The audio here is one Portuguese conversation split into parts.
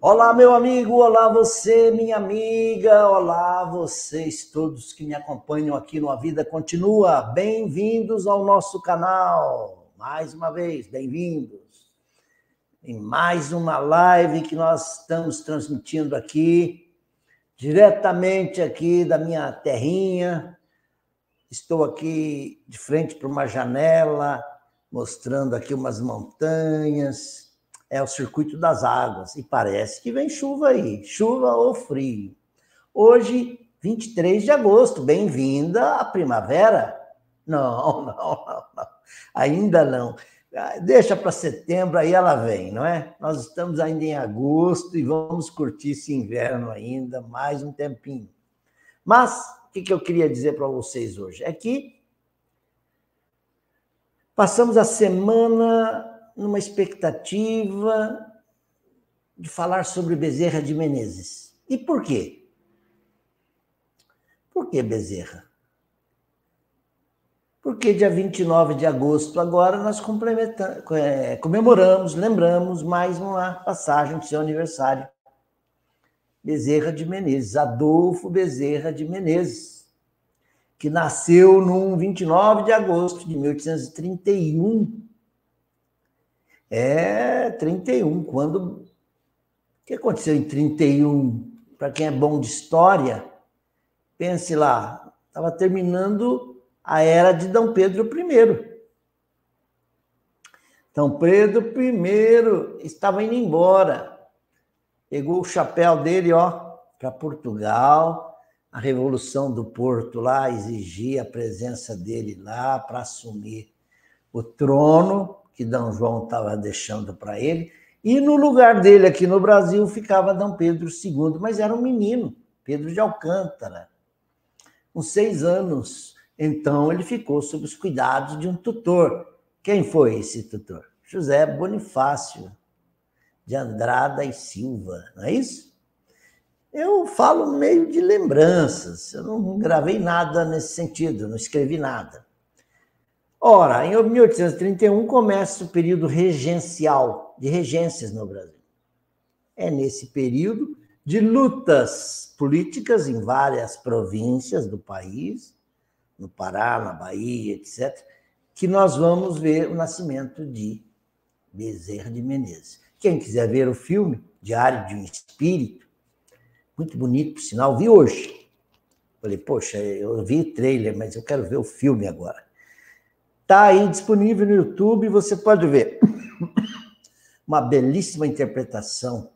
Olá, meu amigo, olá você, minha amiga, olá vocês todos que me acompanham aqui no A Vida Continua. Bem-vindos ao nosso canal. Mais uma vez, bem-vindos. Em mais uma live que nós estamos transmitindo aqui, diretamente aqui da minha terrinha. Estou aqui de frente para uma janela, mostrando aqui umas montanhas. É o circuito das águas, e parece que vem chuva aí, chuva ou frio. Hoje, 23 de agosto, bem-vinda à primavera? Não, ainda não. Deixa para setembro, aí ela vem, não é? Nós estamos ainda em agosto e vamos curtir esse inverno ainda, mais um tempinho. Mas, o que eu queria dizer para vocês hoje? É que passamos a semana numa expectativa de falar sobre Bezerra de Menezes. E por quê? Por que Bezerra? Porque dia 29 de agosto agora nós comemoramos, lembramos mais uma passagem do seu aniversário. Bezerra de Menezes, Adolfo Bezerra de Menezes, que nasceu no 29 de agosto de 1831. 31, quando... O que aconteceu em 31? Para quem é bom de história, pense lá, estava terminando a era de Dom Pedro I. Dom Pedro I estava indo embora, pegou o chapéu dele, para Portugal. A Revolução do Porto lá exigia a presença dele lá para assumir o trono que Dom João estava deixando para ele, e no lugar dele aqui no Brasil ficava Dom Pedro II, mas era um menino, Pedro de Alcântara, com 6 anos. Então ele ficou sob os cuidados de um tutor. Quem foi esse tutor? José Bonifácio de Andrada e Silva, não é isso? Eu falo meio de lembranças, eu não gravei nada nesse sentido, não escrevi nada. Ora, em 1831 começa o período regencial, de regências no Brasil. É nesse período de lutas políticas em várias províncias do país, no Pará, na Bahia, etc., que nós vamos ver o nascimento de Bezerra de Menezes. Quem quiser ver o filme, Diário de um Espírito, muito bonito, por sinal, vi hoje. Falei, poxa, eu vi o trailer, mas eu quero ver o filme agora. Está aí disponível no YouTube, você pode ver. Uma belíssima interpretação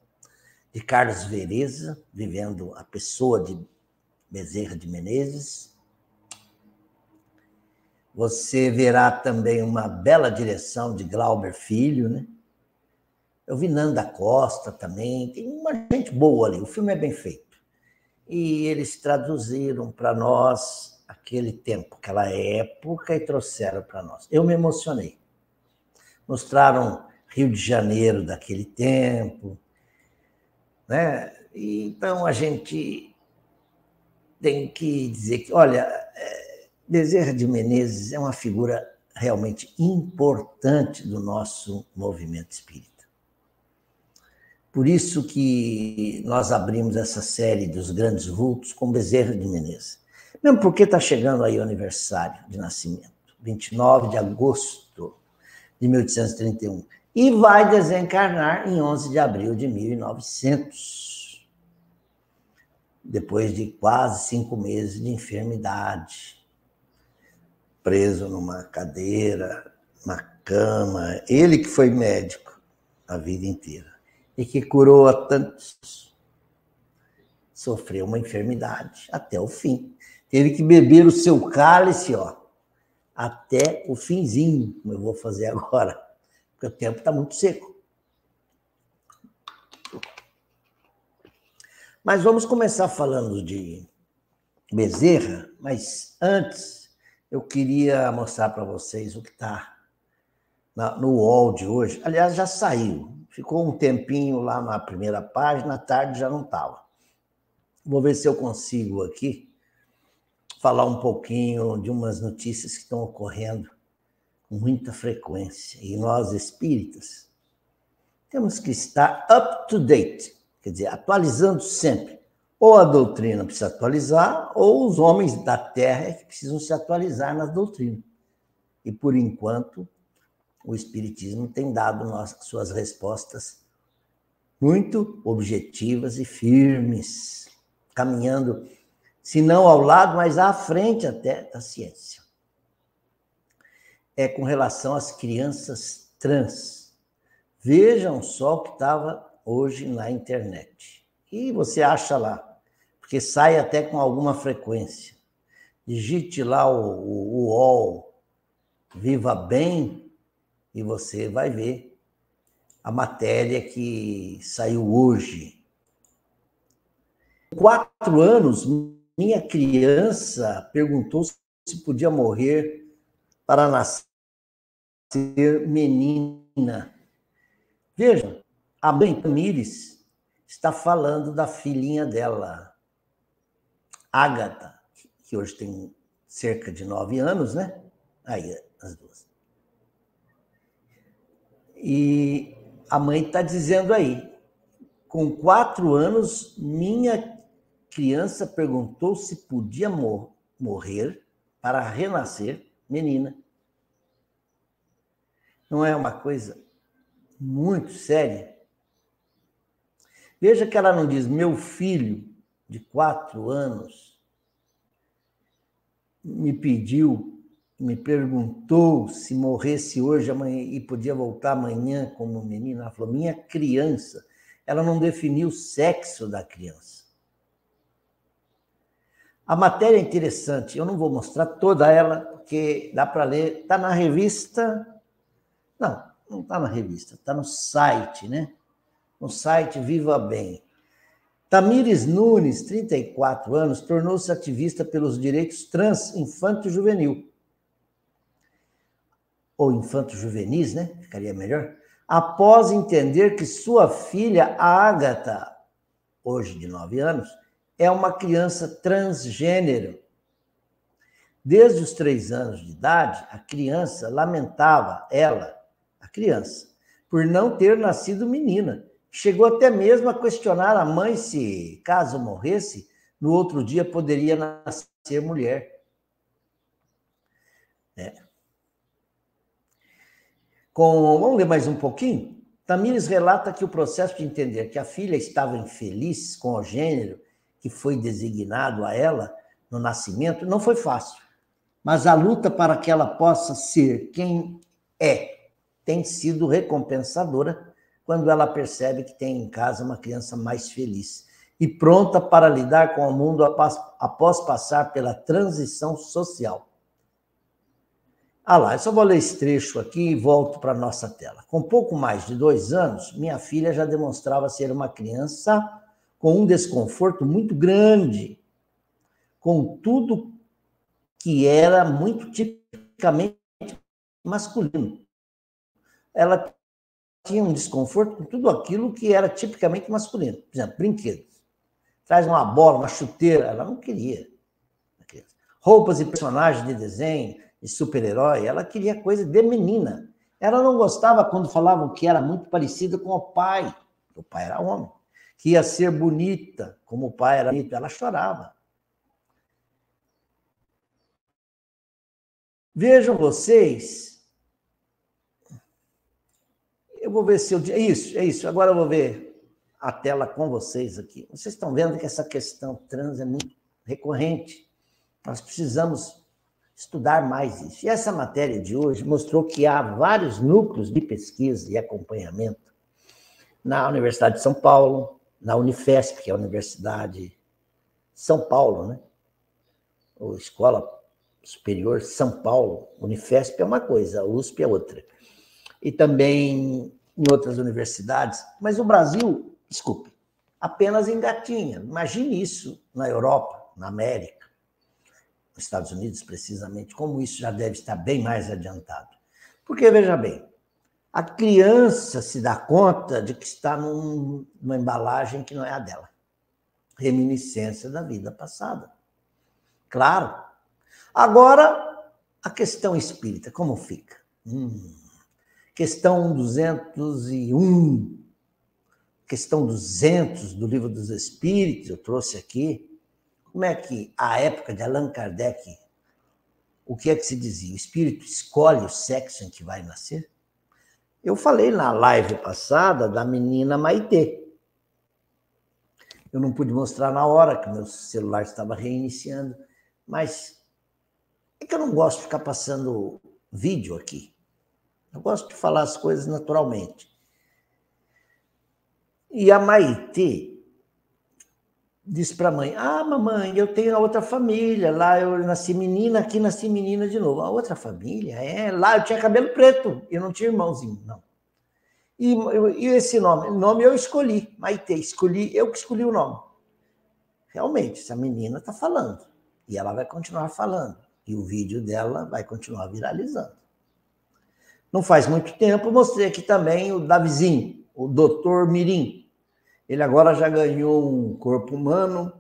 de Carlos Vereza, vivendo a pessoa de Bezerra de Menezes. Você verá também uma bela direção de Glauber Filho, né? Eu vi Nanda Costa também, tem uma gente boa ali, o filme é bem feito. E eles traduziram para nós aquele tempo, aquela época, e trouxeram para nós. Eu me emocionei. Mostraram Rio de Janeiro daquele tempo, né? Então a gente tem que dizer que, olha, Bezerra de Menezes é uma figura realmente importante do nosso movimento espírita. Por isso que nós abrimos essa série dos grandes vultos com Bezerra de Menezes. Mesmo porque está chegando aí o aniversário de nascimento, 29 de agosto de 1831, e vai desencarnar em 11 de abril de 1900, depois de quase 5 meses de enfermidade, preso numa cadeira, na cama, ele que foi médico a vida inteira, e que curou a tantos, sofreu uma enfermidade até o fim. Teve que beber o seu cálice, até o finzinho, como eu vou fazer agora, porque o tempo está muito seco. Mas vamos começar falando de Bezerra, mas antes eu queria mostrar para vocês o que está no UOL de hoje. Aliás, já saiu, ficou um tempinho lá na primeira página, à tarde já não estava. Vou ver se eu consigo aqui falar um pouquinho de umas notícias que estão ocorrendo com muita frequência. E nós, espíritas, temos que estar up to date. Quer dizer, atualizando sempre. Ou a doutrina precisa atualizar, ou os homens da Terra é que precisam se atualizar na doutrina. E, por enquanto, o Espiritismo tem dado suas respostas muito objetivas e firmes, caminhando, se não ao lado, mas à frente até da ciência. É com relação às crianças trans. Vejam só o que estava hoje na internet. E você acha lá, porque sai até com alguma frequência. Digite lá o UOL, Viva Bem, e você vai ver a matéria que saiu hoje. Com 4 anos, minha criança perguntou se podia morrer para nascer menina. Vejam, a mãe Tamires está falando da filhinha dela, Ágata, que hoje tem cerca de 9 anos, né? Aí, as duas. E a mãe está dizendo aí, com 4 anos, minha criança perguntou se podia morrer para renascer menina. Não é uma coisa muito séria? Veja que ela não diz, meu filho de 4 anos me pediu, me perguntou se morresse hoje amanhã, e podia voltar amanhã como menina. Ela falou, minha criança. Ela não definiu o sexo da criança. A matéria é interessante, eu não vou mostrar toda ela, porque dá para ler, está na revista, não está na revista, está no site, né? No site Viva Bem. Tamires Nunes, 34 anos, tornou-se ativista pelos direitos trans infanto-juvenil. Ou infanto-juvenis, né? Ficaria melhor. Após entender que sua filha, a Ágata, hoje de 9 anos, é uma criança transgênero. Desde os 3 anos de idade, a criança lamentava, a criança, por não ter nascido menina. Chegou até mesmo a questionar a mãe se, caso morresse, no outro dia poderia nascer mulher. Vamos ler mais um pouquinho? Tamires relata que o processo de entender que a filha estava infeliz com o gênero que foi designado a ela no nascimento não foi fácil, mas a luta para que ela possa ser quem é tem sido recompensadora quando ela percebe que tem em casa uma criança mais feliz e pronta para lidar com o mundo após passar pela transição social. Eu só vou ler esse trecho aqui e volto para a nossa tela. Com pouco mais de 2 anos, minha filha já demonstrava ser uma criança com um desconforto muito grande, com tudo que era muito tipicamente masculino. Ela tinha um desconforto com tudo aquilo que era tipicamente masculino. Por exemplo, brinquedos. Traz uma bola, uma chuteira, ela não queria. Roupas e personagens de desenho, de super-herói, ela queria coisa de menina. Ela não gostava quando falavam que era muito parecida com o pai era homem, que ia ser bonita, como o pai era bonito, ela chorava. Vejam vocês, eu vou ver se eu... É isso, agora eu vou ver a tela com vocês aqui. Vocês estão vendo que essa questão trans é muito recorrente, nós precisamos estudar mais isso. E essa matéria de hoje mostrou que há vários núcleos de pesquisa e acompanhamento na Universidade de São Paulo, na Unifesp, que é a Universidade de São Paulo, né? Ou Escola Superior São Paulo. Unifesp é uma coisa, a USP é outra. E também em outras universidades. Mas o Brasil, desculpe, apenas engatinha. Imagine isso na Europa, na América, nos Estados Unidos, precisamente, como isso já deve estar bem mais adiantado. Porque, veja bem, a criança se dá conta de que está numa embalagem que não é a dela. Reminiscência da vida passada. Claro. Agora, a questão espírita, como fica? Questão 201. questão 200 do Livro dos Espíritos, eu trouxe aqui, como é que a época de Allan Kardec, o que é que se dizia? O espírito escolhe o sexo em que vai nascer? Eu falei na live passada da menina Maitê. Eu não pude mostrar na hora, que meu celular estava reiniciando, mas é que eu não gosto de ficar passando vídeo aqui. Eu gosto de falar as coisas naturalmente. E a Maitê disse para a mãe, mamãe, eu tenho a outra família, lá eu nasci menina, aqui nasci menina de novo. A outra família? Lá eu tinha cabelo preto, eu não tinha irmãozinho, não. E esse nome eu escolhi, Maitê, eu que escolhi o nome. Realmente, essa menina está falando, e ela vai continuar falando, e o vídeo dela vai continuar viralizando. Não faz muito tempo, mostrei aqui também o Davizinho, o Dr. Mirim. Ele agora já ganhou um corpo humano,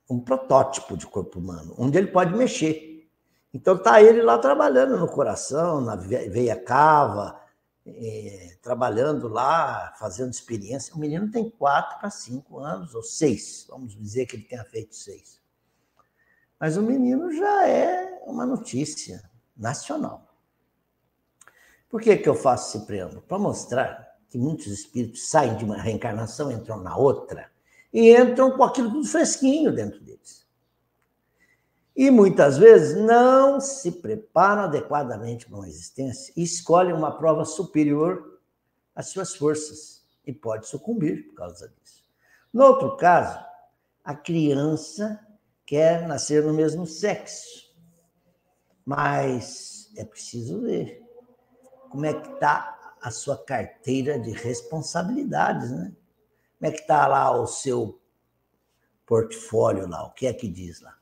um protótipo de corpo humano, onde ele pode mexer. Então está ele lá trabalhando no coração, na veia cava, trabalhando lá, fazendo experiência. O menino tem 4 para 5 anos, ou 6, vamos dizer que ele tenha feito 6. Mas o menino já é uma notícia nacional. Por que eu faço esse preâmbulo? Para mostrar que muitos espíritos saem de uma reencarnação, entram na outra, e entram com aquilo tudo fresquinho dentro deles. E muitas vezes não se preparam adequadamente para uma existência e escolhem uma prova superior às suas forças e pode sucumbir por causa disso. No outro caso, a criança quer nascer no mesmo sexo, mas é preciso ver como é que está a sua carteira de responsabilidades, né? Como é que está lá o seu portfólio lá, o que é que diz lá?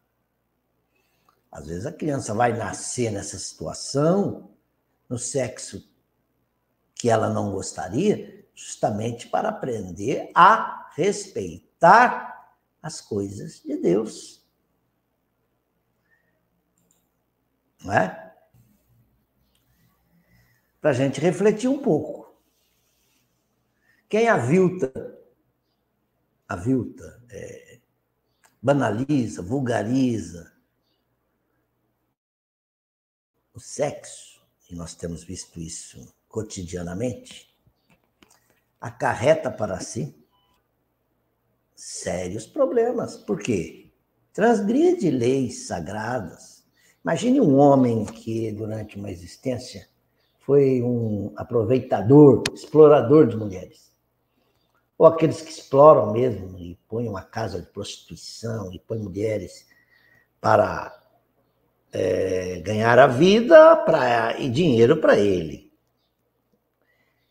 Às vezes a criança vai nascer nessa situação, no sexo que ela não gostaria, justamente para aprender a respeitar as coisas de Deus. Não é? Para a gente refletir um pouco. Quem avilta, banaliza, vulgariza o sexo, e nós temos visto isso cotidianamente, acarreta para si sérios problemas. Por quê? Transgride leis sagradas. Imagine um homem que, durante uma existência, foi um aproveitador, explorador de mulheres. Ou aqueles que exploram mesmo e põem uma casa de prostituição e põem mulheres para ganhar a vida e dinheiro para ele.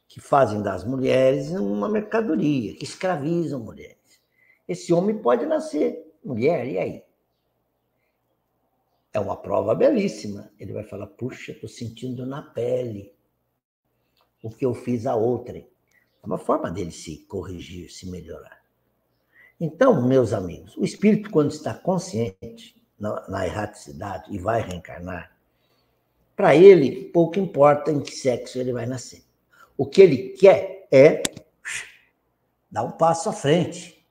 Que fazem das mulheres uma mercadoria, que escravizam mulheres. Esse homem pode nascer mulher, e aí? É uma prova belíssima. Ele vai falar, puxa, estou sentindo na pele o que eu fiz a outrem. É uma forma dele se corrigir, se melhorar. Então, meus amigos, o espírito, quando está consciente na erraticidade e vai reencarnar, para ele, pouco importa em que sexo ele vai nascer. O que ele quer é dar um passo à frente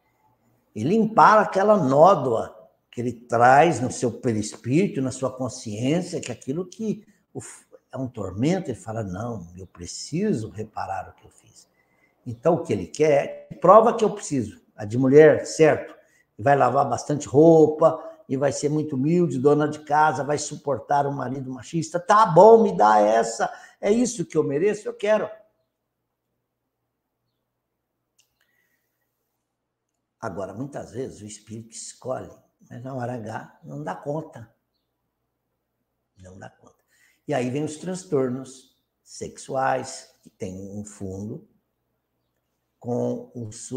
e limpar aquela nódoa que ele traz no seu perispírito, na sua consciência, que aquilo que é um tormento, ele fala, não, eu preciso reparar o que eu fiz. Então, o que ele quer é prova que eu preciso. A de mulher, certo, vai lavar bastante roupa e vai ser muito humilde, dona de casa, vai suportar um marido machista. Tá bom, me dá essa, é isso que eu mereço, eu quero. Agora, muitas vezes, o espírito escolhe, mas na hora H não dá conta. Não dá conta. E aí vem os transtornos sexuais, que têm um fundo com os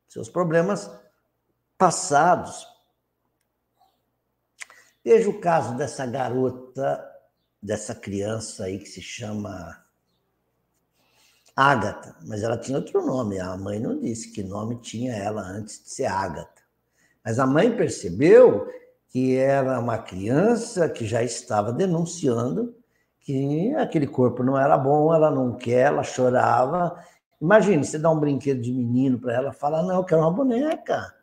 seus problemas passados. Veja o caso dessa garota, dessa criança aí que se chama Ágata, mas ela tinha outro nome, a mãe não disse que nome tinha ela antes de ser Ágata. Mas a mãe percebeu que era uma criança que já estava denunciando que aquele corpo não era bom, ela não quer, ela chorava. Imagine, você dá um brinquedo de menino para ela, fala, não, eu quero uma boneca.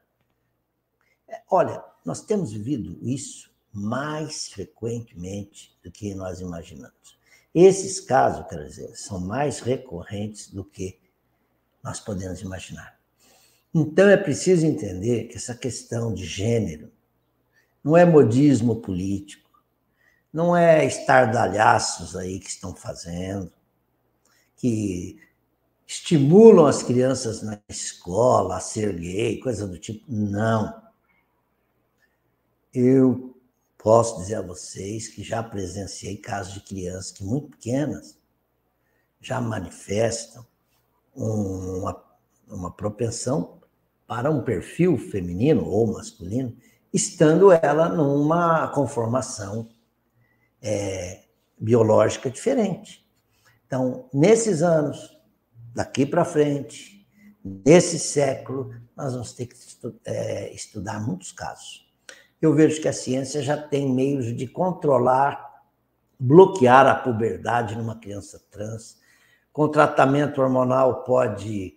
Olha, nós temos vivido isso mais frequentemente do que nós imaginamos. Esses casos, quero dizer, são mais recorrentes do que nós podemos imaginar. Então, é preciso entender que essa questão de gênero não é modismo político, não é estardalhaços aí que estão fazendo, que estimulam as crianças na escola a ser gay, coisa do tipo. Não. Eu posso dizer a vocês que já presenciei casos de crianças que, muito pequenas, já manifestam uma propensão para um perfil feminino ou masculino, estando ela numa conformação biológica diferente. Então, nesses anos, daqui para frente, nesse século, nós vamos ter que estudar muitos casos. Eu vejo que a ciência já tem meios de controlar, bloquear a puberdade numa criança trans. Com tratamento hormonal pode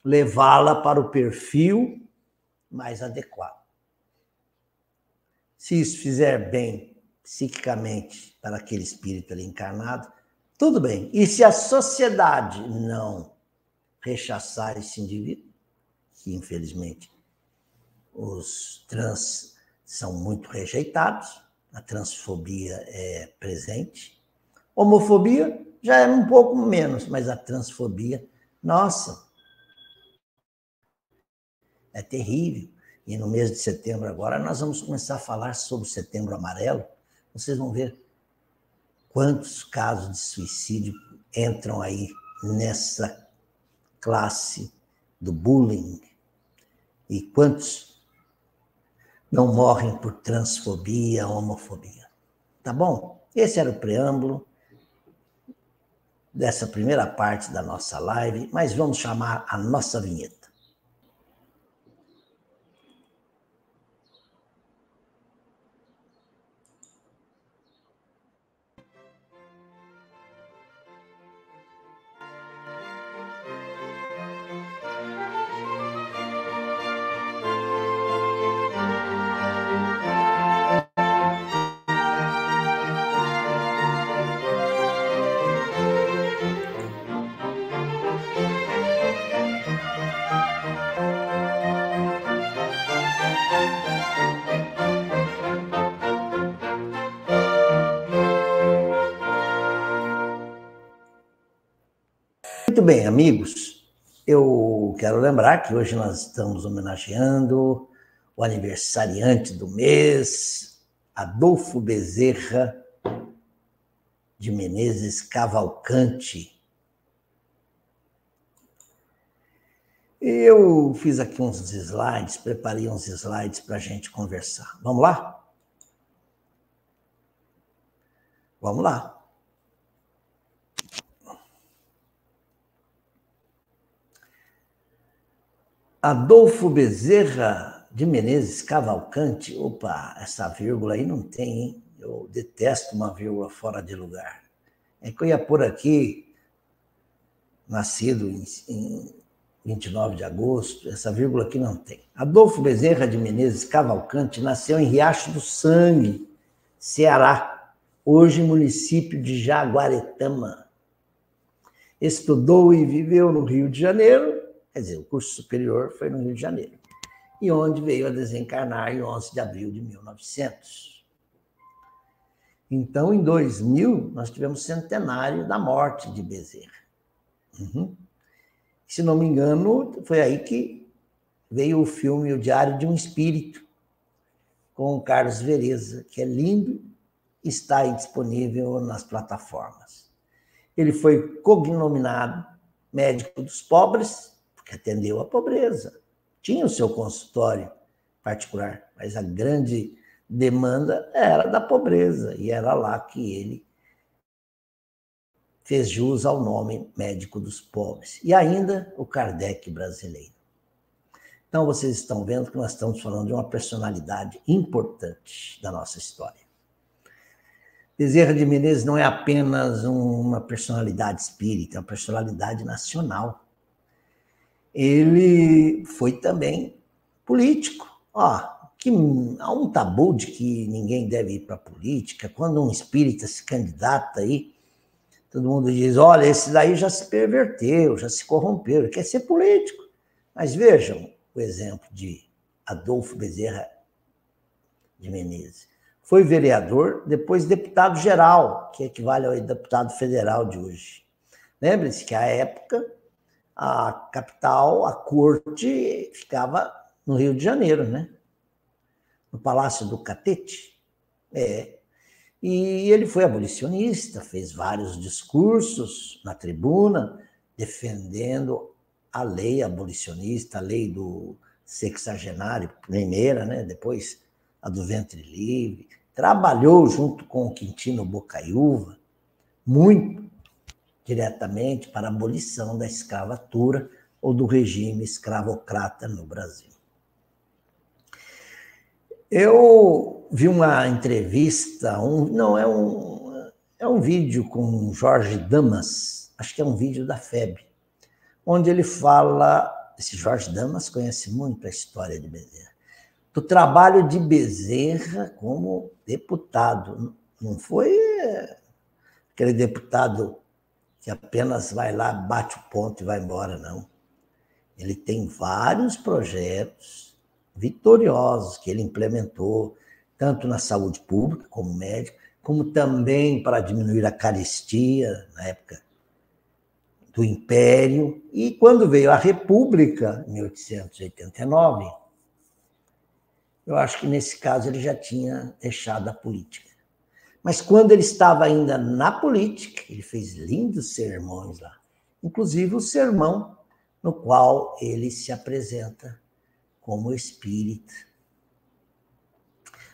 levá-la para o perfil mais adequado. Se isso fizer bem psiquicamente para aquele espírito ali encarnado, tudo bem. E se a sociedade não rechaçar esse indivíduo, que infelizmente os trans são muito rejeitados, a transfobia é presente, homofobia já é um pouco menos, mas a transfobia, nossa, é terrível. E no mês de setembro agora nós vamos começar a falar sobre o Setembro Amarelo. Vocês vão ver quantos casos de suicídio entram aí nessa classe do bullying e quantos não morrem por transfobia, homofobia. Tá bom? Esse era o preâmbulo dessa primeira parte da nossa live, mas vamos chamar a nossa vinheta. Muito bem, amigos, eu quero lembrar que hoje nós estamos homenageando o aniversariante do mês, Adolfo Bezerra de Menezes Cavalcante. Eu fiz aqui uns slides, preparei uns slides para a gente conversar. Vamos lá? Vamos lá. Adolfo Bezerra de Menezes Cavalcante. Opa, essa vírgula aí não tem, hein? Eu detesto uma vírgula fora de lugar. É que eu ia pôr aqui, nascido em 29 de agosto, essa vírgula aqui não tem. Adolfo Bezerra de Menezes Cavalcante nasceu em Riacho do Sangue, Ceará, hoje município de Jaguaretama. Estudou e viveu no Rio de Janeiro, quer dizer, o curso superior foi no Rio de Janeiro, e onde veio a desencarnar em 11 de abril de 1900. Então, em 2000, nós tivemos centenário da morte de Bezerra. Se não me engano, foi aí que veio o filme O Diário de um Espírito, com o Carlos Vereza, que é lindo, está disponível nas plataformas. Ele foi cognominado médico dos pobres, porque atendeu a pobreza. Tinha o seu consultório particular, mas a grande demanda era da pobreza, e era lá que ele fez jus ao nome médico dos pobres. E ainda o Kardec brasileiro. Então, vocês estão vendo que nós estamos falando de uma personalidade importante da nossa história. Bezerra de Menezes não é apenas uma personalidade espírita, é uma personalidade nacional. Ele foi também político. Há um tabu de que ninguém deve ir para a política. Quando um espírita se candidata aí, todo mundo diz, olha, esse daí já se perverteu, já se corrompeu, quer ser político. Mas vejam o exemplo de Adolfo Bezerra de Menezes. Foi vereador, depois deputado-geral, que equivale ao deputado federal de hoje. Lembre-se que, à época, a capital, a corte, ficava no Rio de Janeiro, né? No Palácio do Catete. E ele foi abolicionista, fez vários discursos na tribuna, defendendo a lei abolicionista, a lei do sexagenário, primeira, né? Depois a do ventre livre. Trabalhou junto com o Quintino Bocaiúva, muito diretamente para a abolição da escravatura ou do regime escravocrata no Brasil. Eu vi uma entrevista, é um vídeo com Jorge Damas, acho que é um vídeo da FEB, onde ele fala, esse Jorge Damas conhece muito a história de Bezerra, do trabalho de Bezerra como deputado. Não foi aquele deputado que apenas vai lá, bate o ponto e vai embora, não. Ele tem vários projetos vitoriosos que ele implementou, tanto na saúde pública, como médico, como também para diminuir a carestia, na época do Império. E quando veio a República, em 1889, eu acho que nesse caso ele já tinha deixado a política. Mas quando ele estava ainda na política, ele fez lindos sermões lá, inclusive o sermão no qual ele se apresenta como espírita.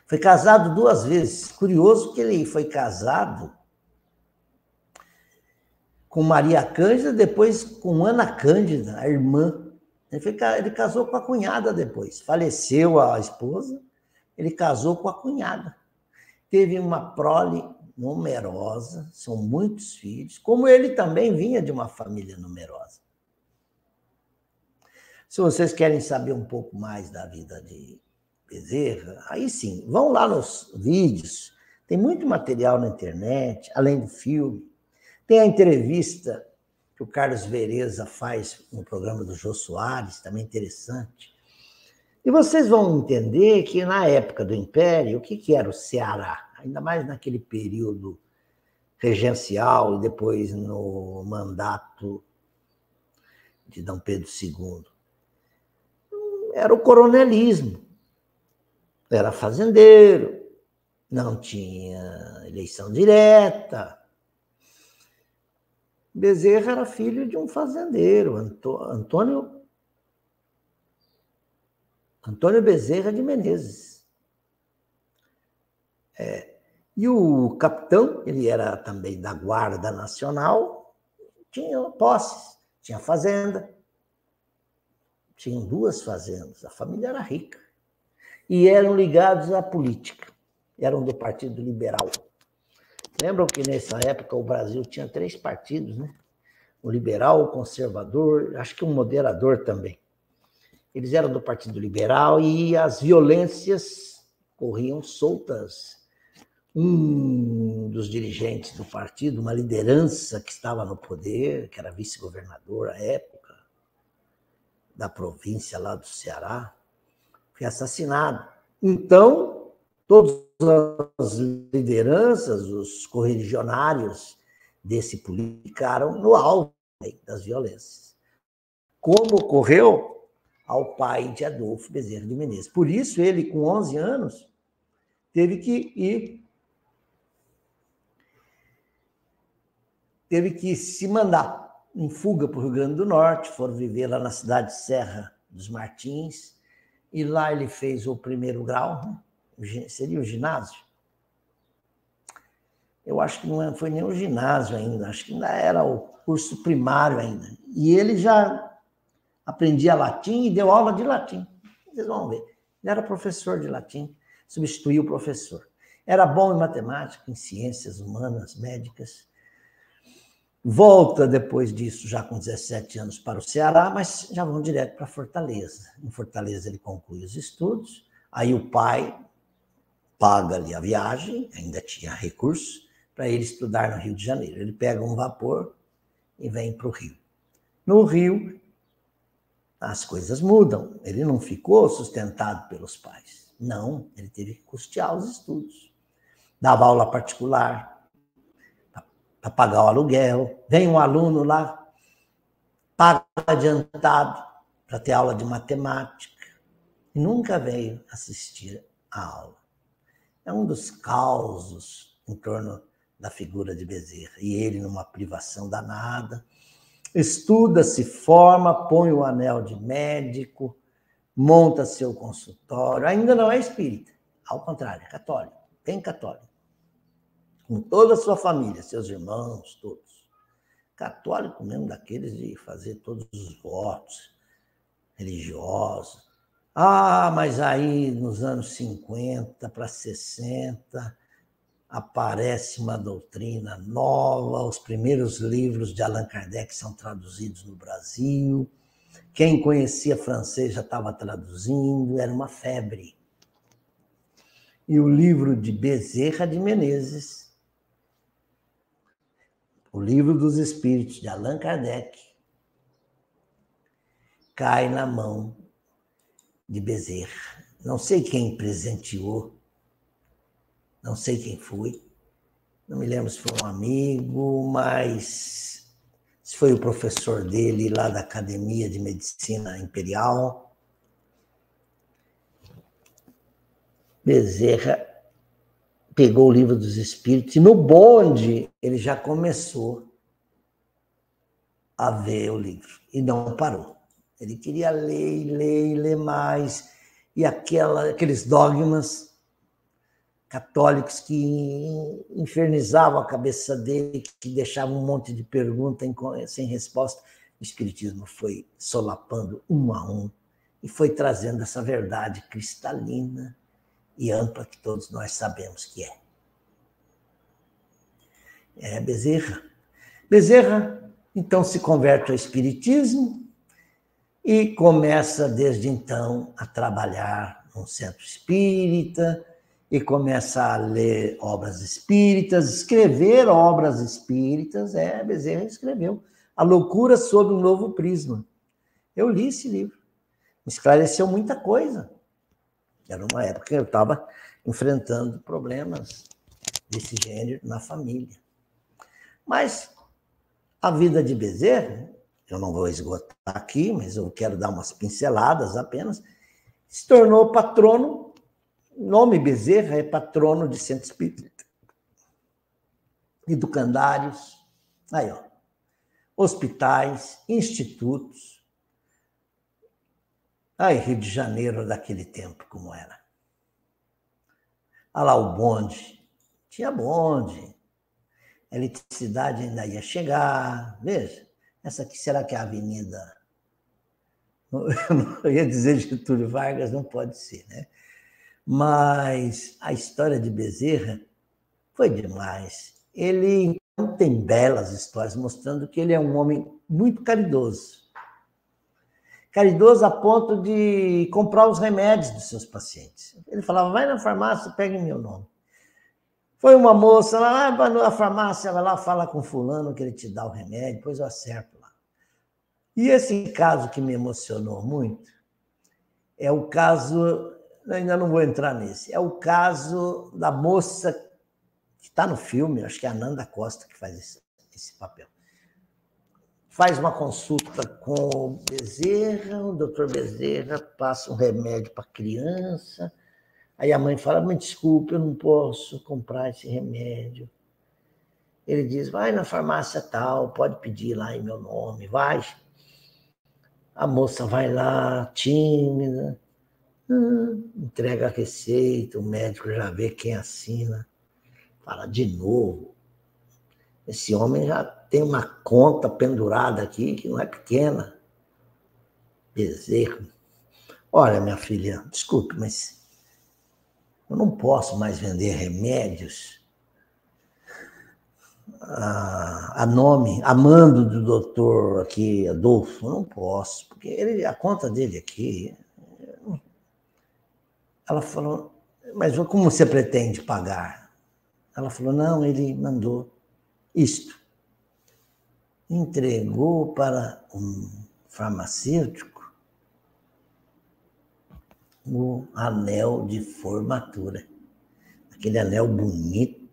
Foi casado 2 vezes. Curioso que ele foi casado com Maria Cândida, depois com Ana Cândida, a irmã. Ele casou com a cunhada depois. Faleceu a esposa, ele casou com a cunhada. Teve uma prole numerosa, são muitos filhos, como ele também vinha de uma família numerosa. Se vocês querem saber um pouco mais da vida de Bezerra, aí sim, vão lá nos vídeos, tem muito material na internet, além do filme. Tem a entrevista que o Carlos Vereza faz no programa do Jô Soares, também interessante. E vocês vão entender que, na época do Império, o que era o Ceará? Ainda mais naquele período regencial e depois no mandato de Dom Pedro II. Era o coronelismo. Era fazendeiro, não tinha eleição direta. Bezerra era filho de um fazendeiro, Antônio Bezerra de Menezes. E o capitão, ele era também da Guarda Nacional, tinha posses, tinha fazenda. Tinham 2 fazendas, a família era rica. E eram ligados à política, eram do Partido Liberal. Lembram que nessa época o Brasil tinha 3 partidos, né? O liberal, o conservador, acho que um moderador também. Eles eram do Partido Liberal e as violências corriam soltas. Um dos dirigentes do partido, uma liderança que estava no poder, que era vice-governador à época, da província lá do Ceará, foi assassinado. Então, todas as lideranças, os correligionários desse político ficaram no alvo das violências, como ocorreu ao pai de Adolfo Bezerra de Menezes. Por isso, ele, com 11 anos, teve que se mandar em fuga para o Rio Grande do Norte, foram viver lá na cidade de Serra dos Martins, e lá ele fez o 1º grau, né? Seria o ginásio. Eu acho que não foi nem o ginásio ainda, acho que ainda era o curso primário ainda. E ele já aprendia latim e deu aula de latim. Vocês vão ver. Ele era professor de latim, substituiu o professor. Era bom em matemática, em ciências humanas, médicas. Volta depois disso, já com 17 anos, para o Ceará, mas já vão direto para Fortaleza. Em Fortaleza ele conclui os estudos, aí o pai paga-lhe a viagem, ainda tinha recursos, para ele estudar no Rio de Janeiro. Ele pega um vapor e vem para o Rio. No Rio, as coisas mudam. Ele não ficou sustentado pelos pais. Não, ele teve que custear os estudos. Dava aula particular, para pagar o aluguel. Vem um aluno lá, paga adiantado para ter aula de matemática. E nunca veio assistir a aula. É um dos causos em torno da figura de Bezerra. E ele, numa privação danada, estuda, se forma, põe o anel de médico, monta seu consultório. Ainda não é espírita, ao contrário, é católico, bem católico. Com toda a sua família, seus irmãos, todos. Católico mesmo, daqueles de fazer todos os votos religiosos. Ah, mas aí nos anos 50 para 60 aparece uma doutrina nova, os primeiros livros de Allan Kardec são traduzidos no Brasil, quem conhecia francês já estava traduzindo, era uma febre. E o livro de Bezerra de Menezes, o livro dos Espíritos de Allan Kardec, cai na mão de Bezerra. Não sei quem presenteou, não sei quem foi, não me lembro se foi um amigo, mas se foi o professor dele lá da Academia de Medicina Imperial. Bezerra pegou o livro dos Espíritos e no bonde ele já começou a ver o livro e não parou. Ele queria ler e ler e ler mais, e aqueles dogmas católicos que infernizavam a cabeça dele, que deixavam um monte de perguntas sem resposta. O Espiritismo foi solapando um a um e foi trazendo essa verdade cristalina e ampla que todos nós sabemos que é. É Bezerra. Bezerra, então, se converte ao Espiritismo e começa, desde então, a trabalhar num centro espírita, e começa a ler obras espíritas, escrever obras espíritas. Bezerra escreveu A Loucura sob um Novo Prisma. Eu li esse livro, me esclareceu muita coisa. Era uma época que eu estava enfrentando problemas desse gênero na família. Mas a vida de Bezerra, eu não vou esgotar aqui, mas eu quero dar umas pinceladas apenas, se tornou patrono. O nome Bezerra é patrono de centro espírita, educandários, aí, ó, hospitais, institutos. Aí, Rio de Janeiro daquele tempo, como era. Olha lá o bonde. Tinha bonde. A eletricidade ainda ia chegar. Veja, essa aqui será que é a avenida? Eu ia dizer Getúlio Vargas, não pode ser, né? Mas a história de Bezerra foi demais. Ele tem belas histórias mostrando que ele é um homem muito caridoso. Caridoso a ponto de comprar os remédios dos seus pacientes. Ele falava, vai na farmácia, pegue meu nome. Foi uma moça lá, vai na farmácia, vai lá, fala com fulano que ele te dá o remédio, depois eu acerto lá. E esse caso que me emocionou muito é o caso... Ainda não vou entrar nesse. É o caso da moça que está no filme, acho que é a Nanda Costa que faz esse papel. Faz uma consulta com o Bezerra, o doutor Bezerra passa um remédio para a criança, aí a mãe fala, me desculpe, eu não posso comprar esse remédio. Ele diz, vai na farmácia tal, pode pedir lá em meu nome, vai. A moça vai lá, tímida, entrega a receita, o médico já vê quem assina, fala de novo. Esse homem já tem uma conta pendurada aqui que não é pequena. Bezerra. Olha, minha filha, desculpe, mas Eu não posso mais vender remédios a nome, a mando do doutor aqui, Adolfo. Eu não posso, porque a conta dele aqui... Ela falou, mas como você pretende pagar? Ela falou, não, ele mandou isto. Entregou para um farmacêutico o anel de formatura. Aquele anel bonito,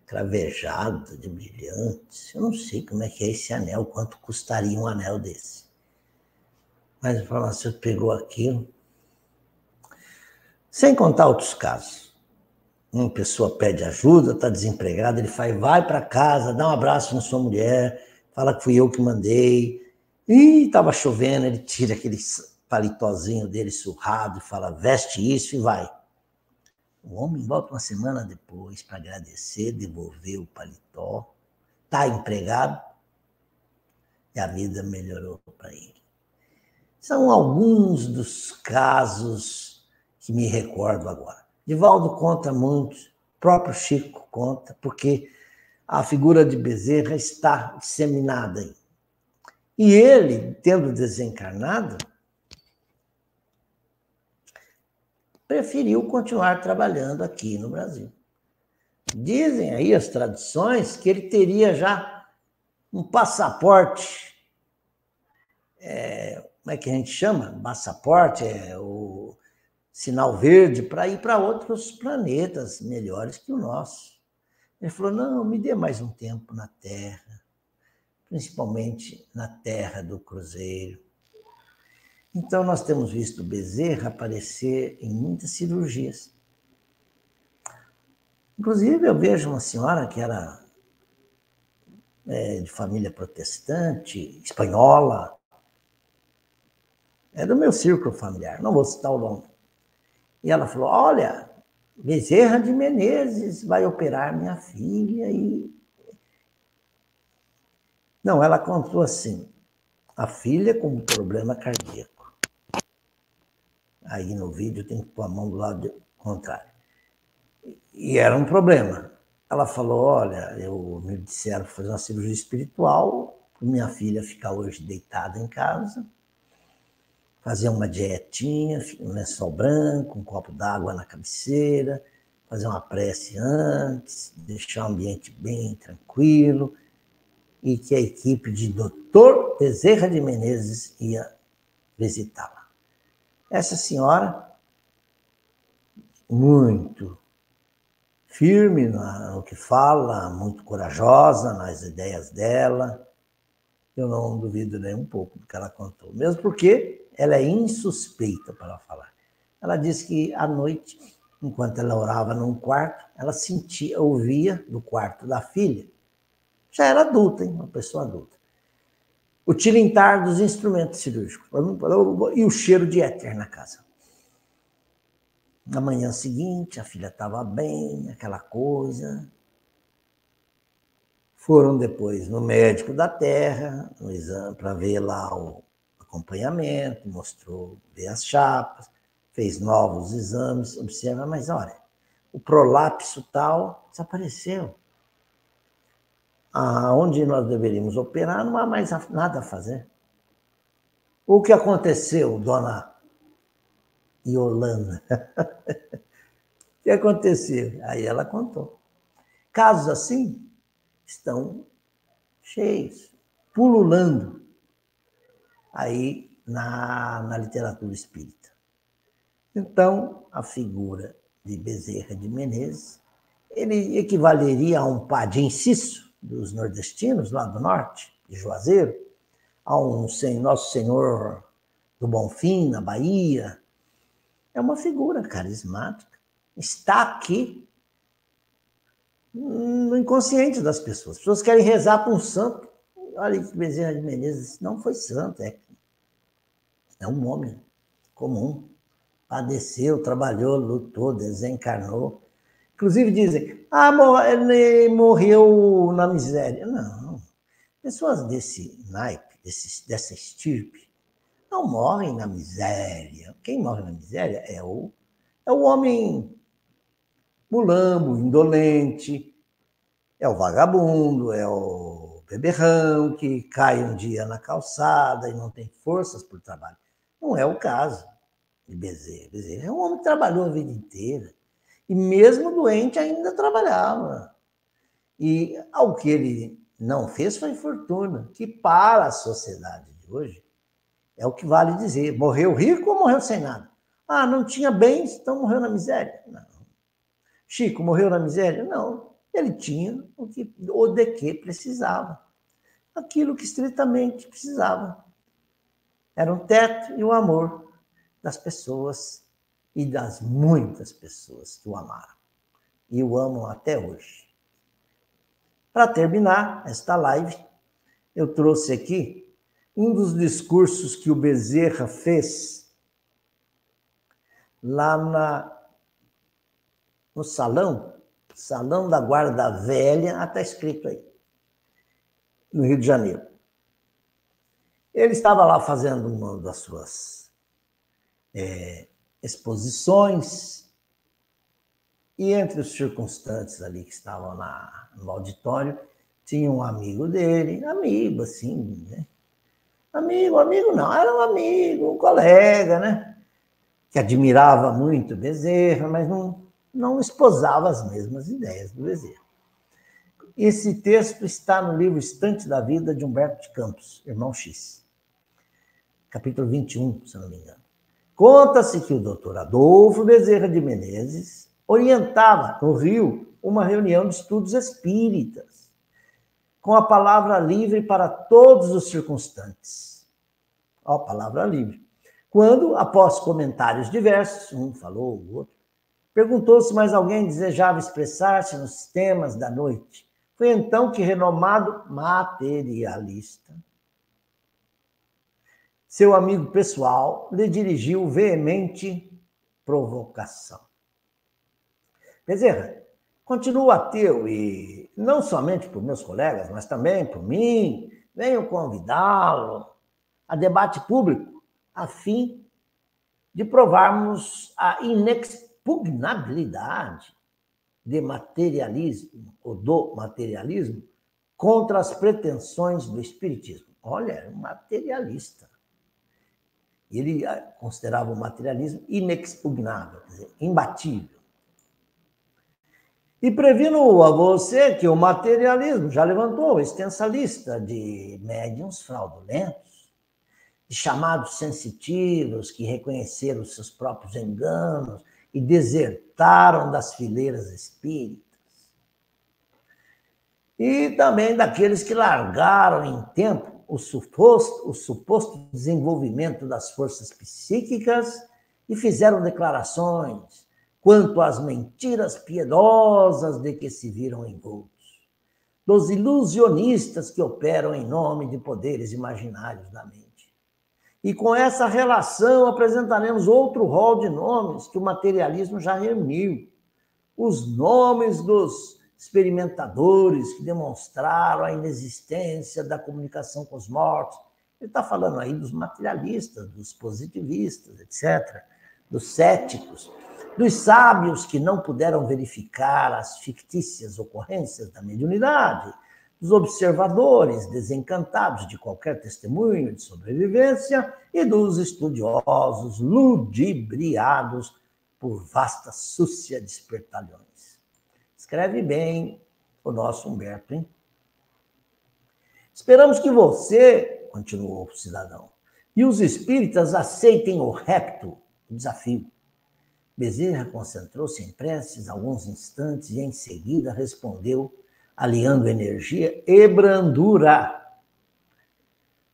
cravejado, de brilhantes. Eu não sei como é que é esse anel, quanto custaria um anel desse. Mas o farmacêutico pegou aquilo. Sem contar outros casos. Uma pessoa pede ajuda, está desempregada, ele faz, vai para casa, dá um abraço na sua mulher, fala que fui eu que mandei. E estava chovendo, ele tira aquele palitozinho dele surrado e fala, veste isso e vai. O homem volta uma semana depois para agradecer, devolver o paletó, está empregado e a vida melhorou para ele. São alguns dos casos que me recordo agora. Divaldo conta muito, o próprio Chico conta, porque a figura de Bezerra está disseminada aí. E ele, tendo desencarnado, preferiu continuar trabalhando aqui no Brasil. Dizem aí as tradições que ele teria já um passaporte, como é que a gente chama? Passaporte, o sinal verde para ir para outros planetas melhores que o nosso. Ele falou, não, me dê mais um tempo na Terra, principalmente na Terra do Cruzeiro. Então, nós temos visto Bezerra aparecer em muitas cirurgias. Inclusive, eu vejo uma senhora que era de família protestante, espanhola, é do meu círculo familiar, não vou citar o nome. E ela falou, olha, Bezerra de Menezes vai operar minha filha e... Não, ela contou assim, a filha com problema cardíaco. Aí no vídeo tem que pôr a mão do lado contrário. E era um problema. Ela falou, olha, me disseram fazer uma cirurgia espiritual, para minha filha ficar hoje deitada em casa, fazer uma dietinha, um lençol branco, um copo d'água na cabeceira, fazer uma prece antes, deixar o ambiente bem tranquilo, e que a equipe de Dr. Bezerra de Menezes ia visitá-la. Essa senhora, muito firme no que fala, muito corajosa nas ideias dela, eu não duvido nem um pouco do que ela contou, mesmo porque ela é insuspeita para falar. Ela disse que à noite, enquanto ela orava num quarto, ela sentia, ouvia do quarto da filha, já era adulta, hein? Uma pessoa adulta, o tilintar dos instrumentos cirúrgicos e o cheiro de éter na casa. Na manhã seguinte, a filha estava bem, aquela coisa. Foram depois no médico da Terra, no exame, para ver lá o acompanhamento, mostrou, ver as chapas, fez novos exames, observa, mas olha, o prolapso tal desapareceu. Onde nós deveríamos operar, não há mais nada a fazer. O que aconteceu, dona Yolanda? O que aconteceu? Aí ela contou. Casos assim estão cheios, pululando aí na literatura espírita. Então, a figura de Bezerra de Menezes, ele equivaleria a um Padre Inciso dos nordestinos, lá do norte, de Juazeiro, a um Nosso Senhor do Bonfim, na Bahia. É uma figura carismática. Está aqui no inconsciente das pessoas. As pessoas querem rezar para um santo. Olha que Bezerra de Menezes não foi santo, é um homem comum. Padeceu, trabalhou, lutou, desencarnou. Inclusive dizem, ele morreu na miséria. Não. Pessoas desse naipe, dessa estirpe, não morrem na miséria. Quem morre na miséria é o É o homem mulambo, indolente, é o vagabundo, é o beberrão que cai um dia na calçada e não tem forças para o trabalho. Não é o caso de Bezerra. Bezerra é um homem que trabalhou a vida inteira. E mesmo doente ainda trabalhava. E ao que ele não fez foi fortuna, que para a sociedade de hoje é o que vale dizer. Morreu rico ou morreu sem nada? Ah, não tinha bens, então morreu na miséria? Não. Chico morreu na miséria? Não. Ele tinha o de que precisava. Aquilo que estritamente precisava. Era um teto e o amor das pessoas e das muitas pessoas que o amaram. E o amam até hoje. Para terminar esta live, eu trouxe aqui um dos discursos que o Bezerra fez lá no Salão da Guarda Velha, está escrito aí, no Rio de Janeiro. Ele estava lá fazendo uma das suas exposições, e entre os circunstantes ali que estavam no auditório, tinha um amigo dele, amigo assim, né? Amigo não, era um amigo, um colega, né? Que admirava muito Bezerra, mas não esposava as mesmas ideias do Bezerra. Esse texto está no livro Estante da Vida, de Humberto de Campos, Irmão X, capítulo 21, se não me engano. Conta-se que o doutor Adolfo Bezerra de Menezes orientava, no Rio, uma reunião de estudos espíritas, com a palavra livre para todos os circunstantes. Ó, palavra livre. Quando, após comentários diversos, um falou, o outro, perguntou se mais alguém desejava expressar-se nos temas da noite. Foi então que, renomado materialista, seu amigo pessoal lhe dirigiu veemente provocação. Bezerra, continuo ateu e não somente por meus colegas, mas também por mim, venho convidá-lo a debate público a fim de provarmos a inexpugnabilidade de materialismo, ou do materialismo, contra as pretensões do espiritismo. Olha, era um materialista. Ele considerava o materialismo inexpugnável, quer dizer, imbatível. E previno a você que o materialismo já levantou extensa lista de médiuns fraudulentos, de chamados sensitivos que reconheceram os seus próprios enganos e desertaram das fileiras espíritas. E também daqueles que largaram em tempo o suposto desenvolvimento das forças psíquicas e fizeram declarações quanto às mentiras piedosas de que se viram envoltos, dos ilusionistas que operam em nome de poderes imaginários da mente. E com essa relação apresentaremos outro rol de nomes que o materialismo já reuniu. Os nomes dos experimentadores que demonstraram a inexistência da comunicação com os mortos. Ele está falando aí dos materialistas, dos positivistas, etc., dos céticos, dos sábios que não puderam verificar as fictícias ocorrências da mediunidade, dos observadores desencantados de qualquer testemunho de sobrevivência e dos estudiosos ludibriados por vasta súcia de espertalhões. Escreve bem o nosso Humberto, hein? Esperamos que você, continuou o cidadão, e os espíritas aceitem o repto, o desafio. Bezerra concentrou-se em preces alguns instantes e, em seguida, respondeu, aliando energia e brandura.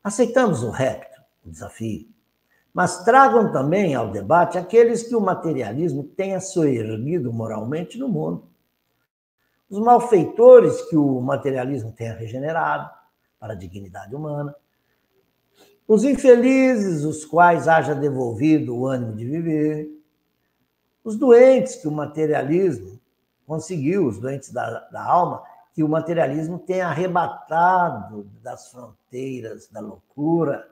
Aceitamos o repto, o desafio, mas tragam também ao debate aqueles que o materialismo tenha soerguido moralmente no mundo. Os malfeitores que o materialismo tenha regenerado para a dignidade humana. Os infelizes, os quais haja devolvido o ânimo de viver. Os doentes que o materialismo conseguiu, os doentes da alma, que o materialismo tenha arrebatado das fronteiras da loucura.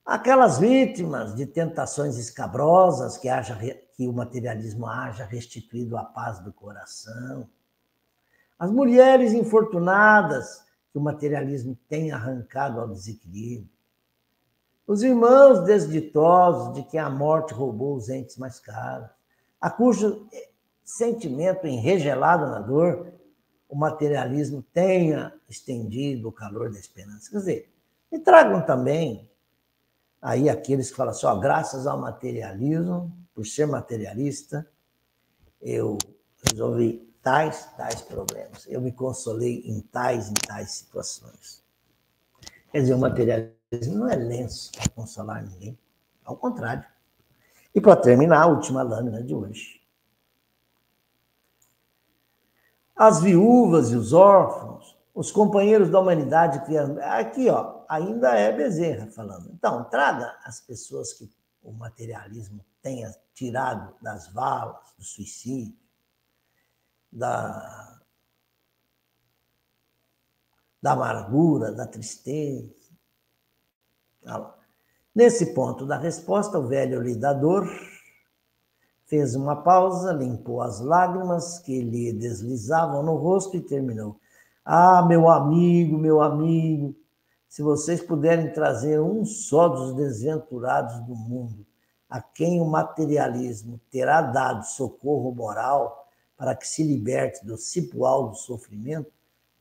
Aquelas vítimas de tentações escabrosas que o materialismo haja restituído a paz do coração. As mulheres infortunadas que o materialismo tem arrancado ao desequilíbrio. Os irmãos desditosos de que a morte roubou os entes mais caros, a cujo sentimento enregelado na dor o materialismo tenha estendido o calor da esperança. Quer dizer, e tragam também aí aqueles que falam assim, ó, graças ao materialismo, por ser materialista, eu resolvi tais problemas. Eu me consolei em tais situações. Quer dizer, o materialismo não é lenço para consolar ninguém. Ao contrário. E para terminar, a última lâmina de hoje. As viúvas e os órfãos, os companheiros da humanidade que aqui, ó, ainda é Bezerra falando. Então, traga as pessoas que o materialismo tenha tirado das valas, do suicídio, da amargura, da tristeza. Nesse ponto da resposta, o velho lidador fez uma pausa, limpou as lágrimas que lhe deslizavam no rosto e terminou. Ah, meu amigo, se vocês puderem trazer um só dos desventurados do mundo, a quem o materialismo terá dado socorro moral para que se liberte do cipual do sofrimento,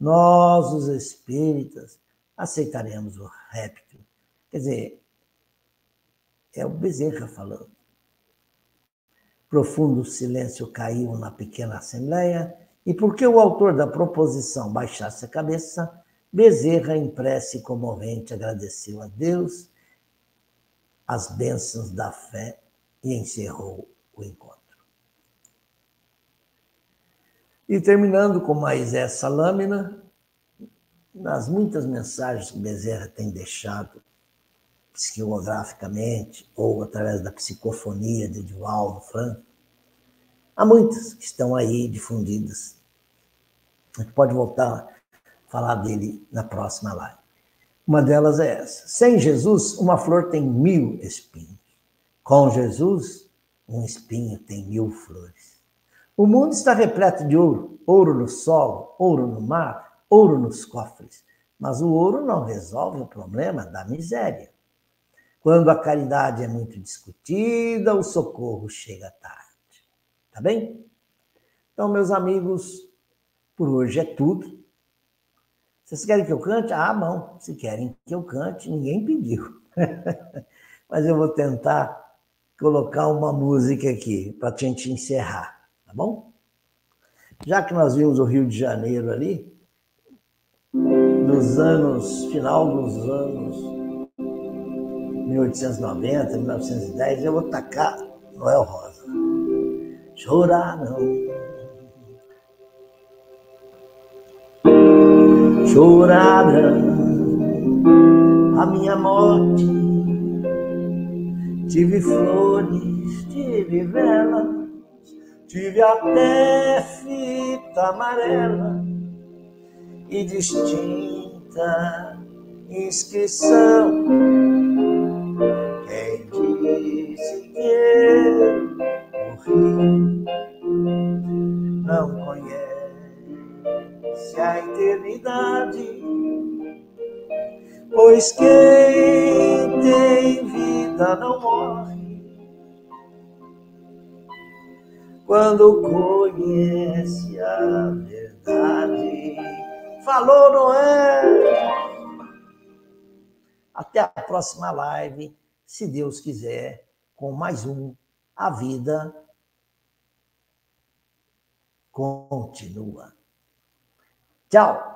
nós, os espíritas, aceitaremos o réptil. Quer dizer, é o Bezerra falando. Profundo silêncio caiu na pequena assembleia, e porque o autor da proposição baixasse a cabeça, Bezerra, em prece comovente, agradeceu a Deus as bênçãos da fé e encerrou o encontro. E terminando com mais essa lâmina, nas muitas mensagens que Bezerra tem deixado psicograficamente ou através da psicofonia de Divaldo Franco, há muitas que estão aí difundidas. A gente pode voltar a falar dele na próxima live. Uma delas é essa. Sem Jesus, uma flor tem 1000 espinhos. Com Jesus, um espinho tem 1000 flores. O mundo está repleto de ouro. Ouro no solo, ouro no mar, ouro nos cofres. Mas o ouro não resolve o problema da miséria. Quando a caridade é muito discutida, o socorro chega tarde. Tá bem? Então, meus amigos, por hoje é tudo. Vocês querem que eu cante? Ah, bom. Se querem que eu cante, ninguém pediu. Mas eu vou tentar colocar uma música aqui para a gente encerrar, tá bom? Já que nós vimos o Rio de Janeiro ali, final dos anos 1890, 1910, eu vou tacar Noel Rosa. Chorar não. Chorarão a minha morte. Tive flores, tive velas, tive até fita amarela e distinta inscrição. Quem disse que eu morri não conhece a eternidade, pois quem tem vida não morre quando conhece a verdade. Falou, Noé! Até a próxima live, se Deus quiser, com mais um A Vida Continua. Tchau!